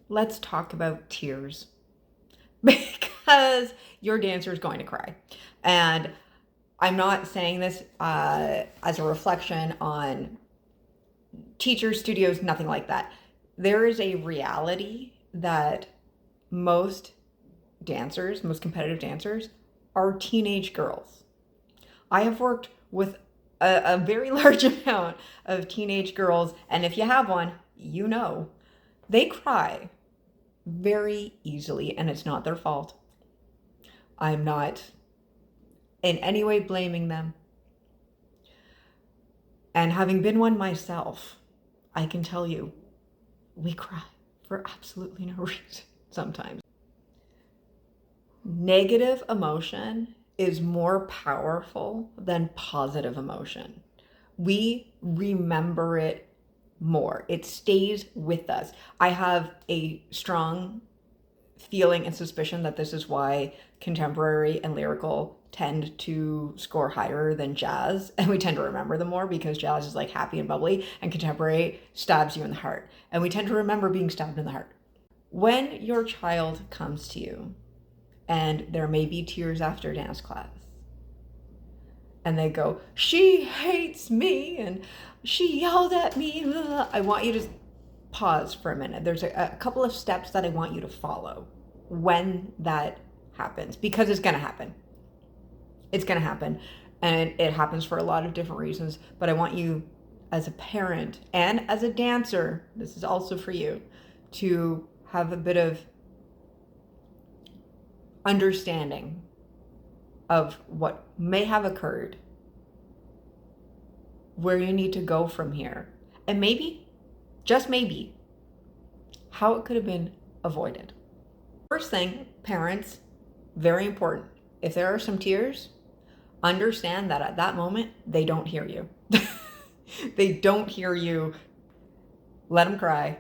let's talk about tears because your dancer is going to cry. And I'm not saying this as a reflection on teachers, studios, nothing like that. There is a reality that most dancers, most competitive dancers, are teenage girls. I have worked with a very large amount of teenage girls, and if you have one, you know, they cry very easily, and it's not their fault. I'm not in any way blaming them. And having been one myself, I can tell you, we cry for absolutely no reason sometimes. Negative emotion is more powerful than positive emotion. We remember it more. It stays with us. I have a strong feeling and suspicion that this is why contemporary and lyrical tend to score higher than jazz, and we tend to remember them more because jazz is like happy and bubbly, and contemporary stabs you in the heart, and we tend to remember being stabbed in the heart. When your child comes to you and there may be tears after dance class, and they go, she hates me and she yelled at me, I want you to pause for a minute. There's a couple of steps that I want you to follow when that happens, because it's going to happen. It's going to happen. And it happens for a lot of different reasons. But I want you, as a parent and as a dancer, this is also for you, to have a bit of understanding of what may have occurred, where you need to go from here, and maybe, just maybe, how it could have been avoided. First thing, parents, very important. If there are some tears, understand that at that moment, they don't hear you. They don't hear you. Let them cry.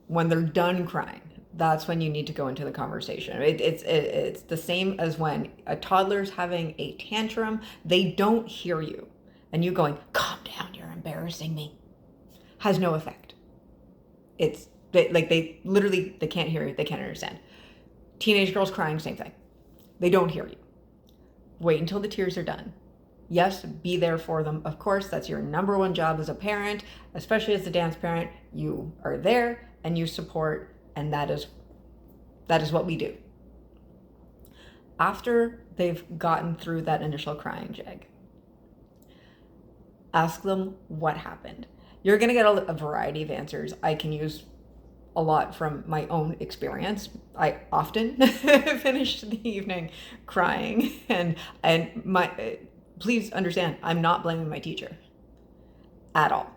When they're done crying, that's when you need to go into the conversation. It's the same as when a toddler's having a tantrum. They don't hear you. And you going, calm down, you're embarrassing me, has no effect. They literally, they can't hear you. They can't understand. Teenage girls crying, same thing. They don't hear you. Wait until the tears are done. Yes, be there for them. Of course, that's your number one job as a parent, especially as a dance parent. You are there and you support, and that is what we do. After they've gotten through that initial crying jig, ask them what happened. You're going to get a variety of answers. I can use a lot from my own experience. I often finish the evening crying, and please understand, I'm not blaming my teacher at all.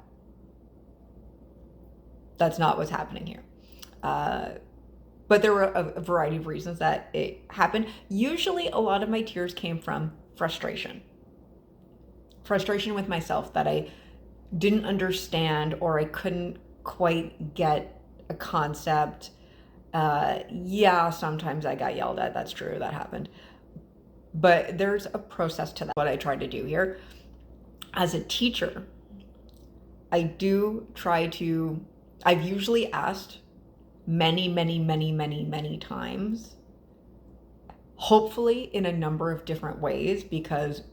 That's not what's happening here. But there were a variety of reasons that it happened. Usually a lot of my tears came from frustration with myself, that I didn't understand, or I couldn't quite get a concept. Yeah, sometimes I got yelled at. That's true. That happened. But there's a process to that. What I try to do here as a teacher, I've usually asked many times, hopefully in a number of different ways, because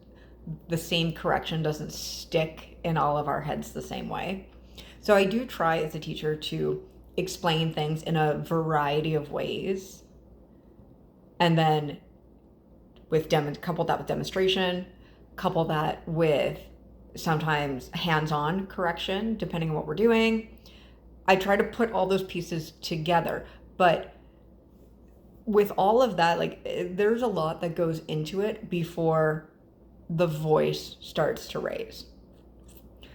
the same correction doesn't stick in all of our heads the same way. So I do try as a teacher to explain things in a variety of ways, and then couple that with demonstration, couple that with sometimes hands-on correction, depending on what we're doing. I try to put all those pieces together, but with all of that, there's a lot that goes into it before the voice starts to raise.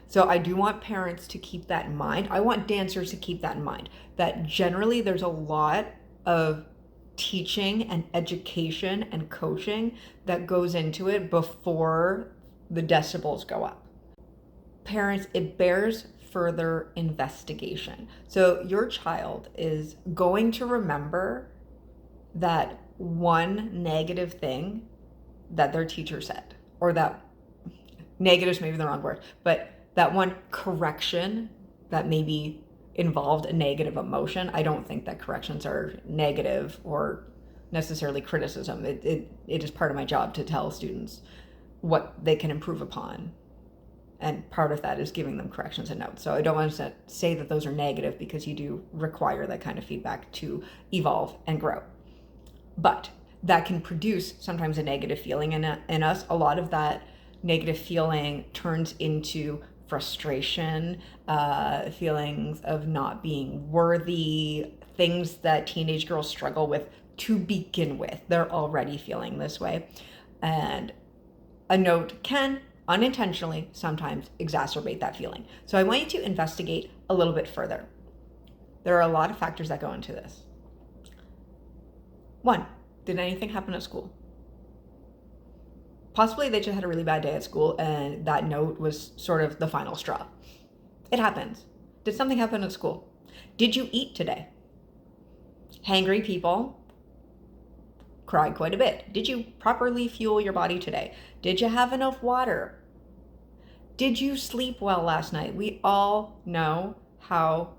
So I do want parents to keep that in mind. I want dancers to keep that in mind, that generally there's a lot of teaching and education and coaching that goes into it before the decibels go up. Parents, it bears further investigation. So your child is going to remember that one negative thing that their teacher said, or that negative is maybe the wrong word, but that one correction that maybe involved a negative emotion, I don't think that corrections are negative or necessarily criticism. It is part of my job to tell students what they can improve upon. And part of that is giving them corrections and notes. So I don't want to say that those are negative, because you do require that kind of feedback to evolve and grow. But that can produce sometimes a negative feeling in us. A lot of that negative feeling turns into frustration, feelings of not being worthy, things that teenage girls struggle with to begin with. They're already feeling this way. And a note can unintentionally sometimes exacerbate that feeling. So I want you to investigate a little bit further. There are a lot of factors that go into this. 1, did anything happen at school? Possibly they just had a really bad day at school and that note was sort of the final straw. It happens. Did something happen at school? Did you eat today? Hangry people cry quite a bit. Did you properly fuel your body today? Did you have enough water? Did you sleep well last night? We all know how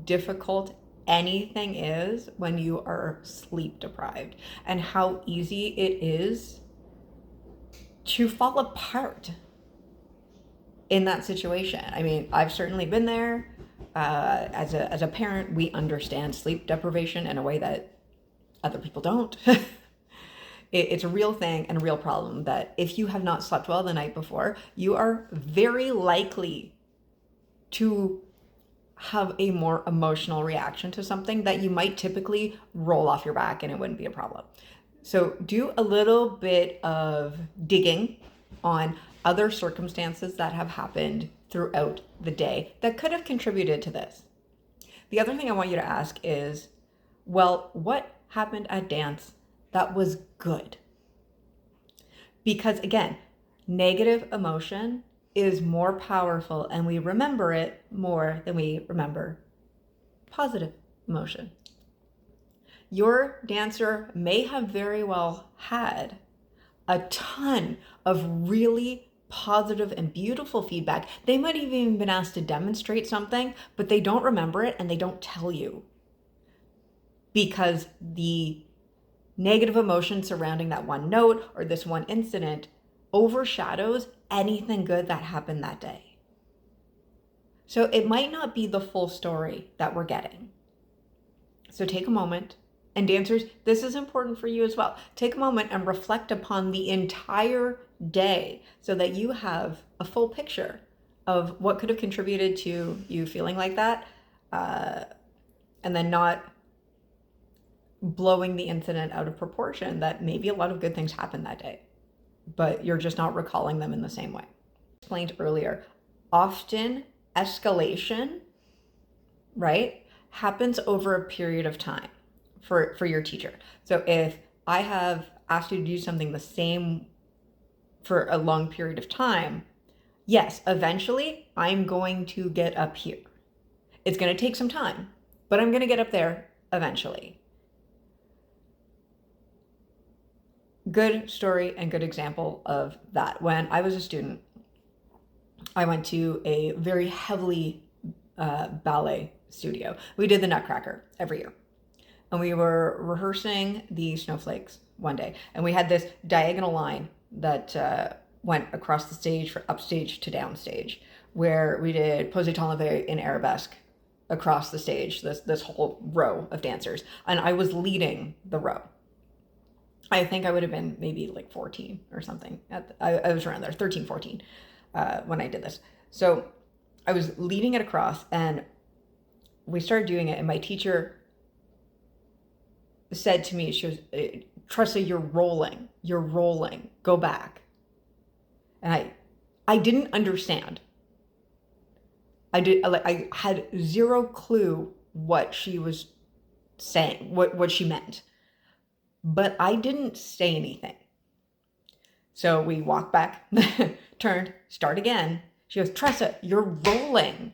difficult anything is when you are sleep deprived, and how easy it is to fall apart in that situation. I mean, I've certainly been there. As a parent, we understand sleep deprivation in a way that other people don't. It's a real thing and a real problem that if you have not slept well the night before, you are very likely to have a more emotional reaction to something that you might typically roll off your back and it wouldn't be a problem. So do a little bit of digging on other circumstances that have happened throughout the day that could have contributed to this. The other thing I want you to ask is, well, what happened at dance that was good? Because again, negative emotion is more powerful and we remember it more than we remember positive emotion. Your dancer may have very well had a ton of really positive and beautiful feedback. They might have even been asked to demonstrate something, but they don't remember it and they don't tell you, because the negative emotion surrounding that one note or this one incident overshadows anything good that happened that day. So it might not be the full story that we're getting. So take a moment, and dancers, this is important for you as well. Take a moment and reflect upon the entire day so that you have a full picture of what could have contributed to you feeling like that, and then not blowing the incident out of proportion that maybe a lot of good things happened that day, but you're just not recalling them in the same way. Explained earlier, often escalation, right, happens over a period of time for your teacher. So if I have asked you to do something the same for a long period of time, yes, eventually I'm going to get up here. It's going to take some time, but I'm going to get up there eventually. Good story and good example of that. When I was a student, I went to a very heavily ballet studio. We did the Nutcracker every year. And we were rehearsing the Snowflakes one day. And we had this diagonal line that went across the stage from upstage to downstage, where we did Pose T'enlever in arabesque across the stage, this whole row of dancers. And I was leading the row. I think I would have been maybe like 14 or something. I was around there, 13, 14, when I did this. So I was leading it across, and we started doing it, and my teacher said to me, she was, Tressa, you're rolling, go back. And I didn't understand. I had zero clue what she was saying, what she meant. But I didn't say anything. So we walked back, turned, start again. She goes, Tressa, you're rolling.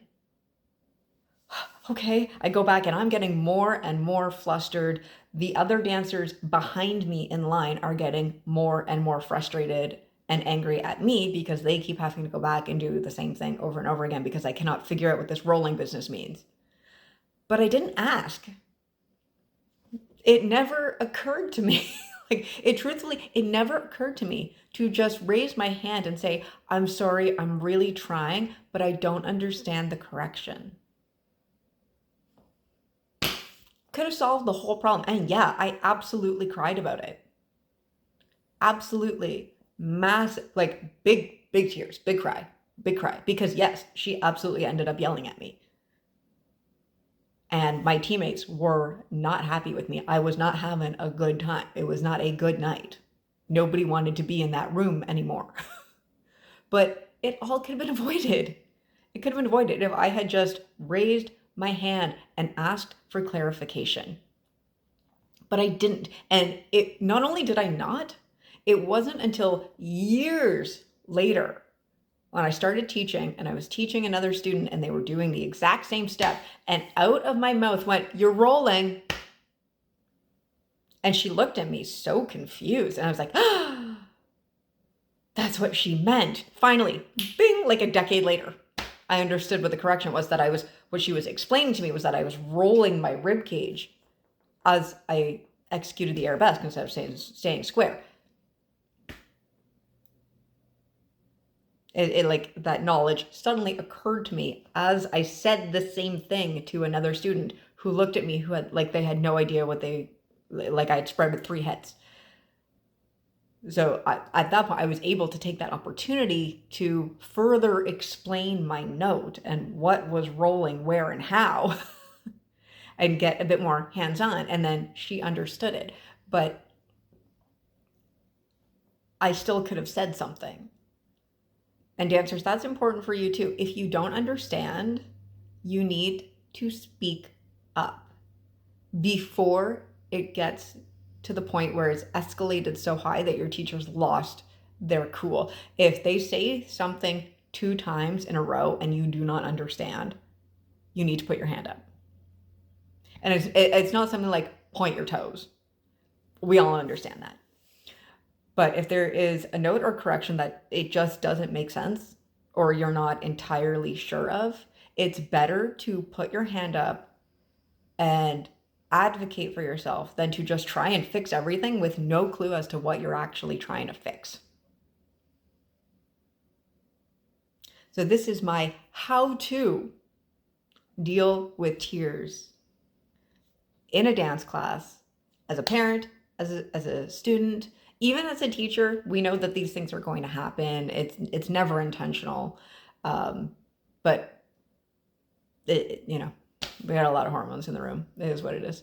Okay, I go back and I'm getting more and more flustered. The other dancers behind me in line are getting more and more frustrated and angry at me because they keep having to go back and do the same thing over and over again because I cannot figure out what this rolling business means. but I didn't ask. It never occurred to me. It never occurred to me to just raise my hand and say, I'm sorry, I'm really trying, but I don't understand the correction. Could have solved the whole problem. And yeah, I absolutely cried about it. Absolutely. Massive, like big tears, big cry. Because yes, she absolutely ended up yelling at me. And my teammates were not happy with me. I was not having a good time. It was not a good night. Nobody wanted to be in that room anymore. But it all could have been avoided. It could have been avoided if I had just raised my hand and asked for clarification. But I didn't. And it not only did I not, it wasn't until years later when I started teaching and I was teaching another student and they were doing the exact same step, and out of my mouth went, "You're rolling." And she looked at me so confused. And I was like, "Ah, that's what she meant." Finally, bing, like a decade later, I understood what the correction was, what she was explaining to me was that I was rolling my rib cage as I executed the arabesque instead of staying square. It like that knowledge suddenly occurred to me as I said the same thing to another student who looked at me, who had they had no idea what I had spread with 3 heads. So at that point, I was able to take that opportunity to further explain my note and what was rolling where and how and get a bit more hands-on. And then she understood it. But I still could have said something. And dancers, that's important for you too. If you don't understand, you need to speak up before it gets to the point where it's escalated so high that your teacher's lost their cool. If they say something 2 times in a row and you do not understand, you need to put your hand up. And it's not something like point your toes. We all understand that. But if there is a note or correction that it just doesn't make sense or you're not entirely sure of, it's better to put your hand up and advocate for yourself than to just try and fix everything with no clue as to what you're actually trying to fix. So this is my how to deal with tears in a dance class, as a parent, as a student, even as a teacher. We know that these things are going to happen. It's never intentional, but we got a lot of hormones in the room. It is what it is.